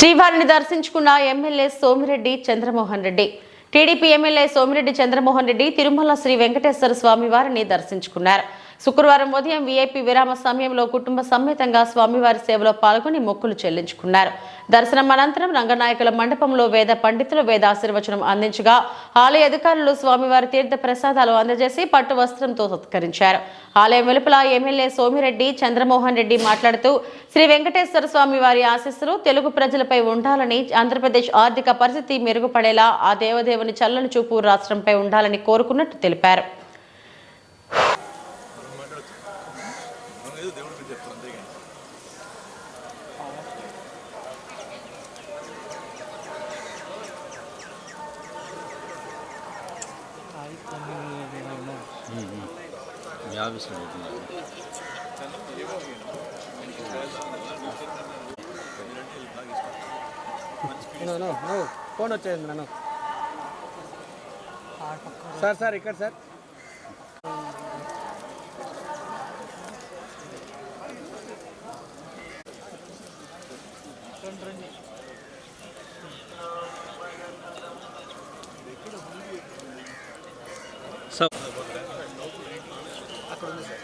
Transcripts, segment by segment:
శ్రీవారిని దర్శించుకున్న MLA Somireddy Chandramohan Reddy. TDP MLA Somireddy Chandramohan Reddy Tirumala Sri Venkateswara Swamy వారిని దర్శించుకున్నారు. శుక్రవారం ఉదయం వీఐపీ విరామ సమయంలో కుటుంబ సమేతంగా స్వామివారి సేవలో పాల్గొని మొక్కులు చెల్లించుకున్నారు. దర్శనం అనంతరం రంగనాయకుల మండపంలో వేద పండితులు వేదాశీర్వచనం అందించగా ఆలయ అధికారులు స్వామివారి తీర్థ ప్రసాదాలు అందజేసి పట్టు వస్త్రంతో సత్కరించారు. ఆలయం వెలుపల ఎమ్మెల్యే సోమిరెడ్డి చంద్రమోహన్ రెడ్డి మాట్లాడుతూ శ్రీ వెంకటేశ్వర స్వామి వారి ఆశీస్సులు తెలుగు ప్రజలపై ఉండాలని, ఆంధ్రప్రదేశ్ ఆర్థిక పరిస్థితి మెరుగుపడేలా ఆ దేవదేవుని చల్లని చూపు రాష్ట్రంపై ఉండాలని కోరుకున్నట్టు తెలిపారు. ఫోన్ వచ్చేది నన్ను సార్ ఇక్కడ సార్ అక్కడ ఉంది సార్.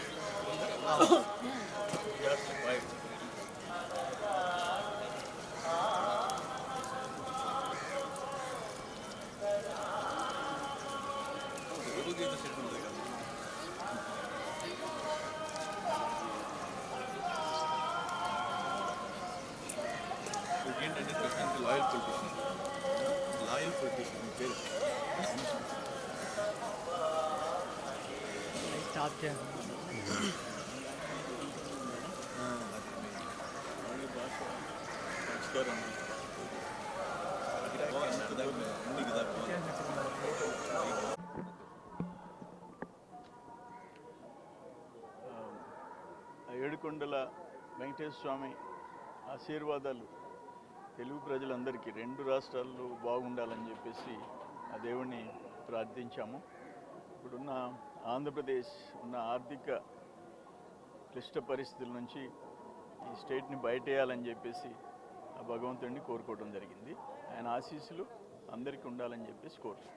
లాయల్ పొలిటీషియన్ పేరు స్టాప్ చేయండి. ఏడుకొండల వెంకటేశ్వర స్వామి ఆశీర్వాదాలు తెలుగు ప్రజలందరికీ రెండు రాష్ట్రాల్లో బాగుండాలని చెప్పేసి ఆ దేవుణ్ణి ప్రార్థించాము. ఇప్పుడున్న ఆంధ్రప్రదేశ్ ఉన్న ఆర్థిక క్లిష్ట పరిస్థితుల నుంచి ఈ స్టేట్ని బయటేయాలని చెప్పేసి ఆ భగవంతుడిని కోరుకోవడం జరిగింది. ఆయన ఆశీస్సులు అందరికీ ఉండాలని చెప్పేసి కోరుతున్నాం.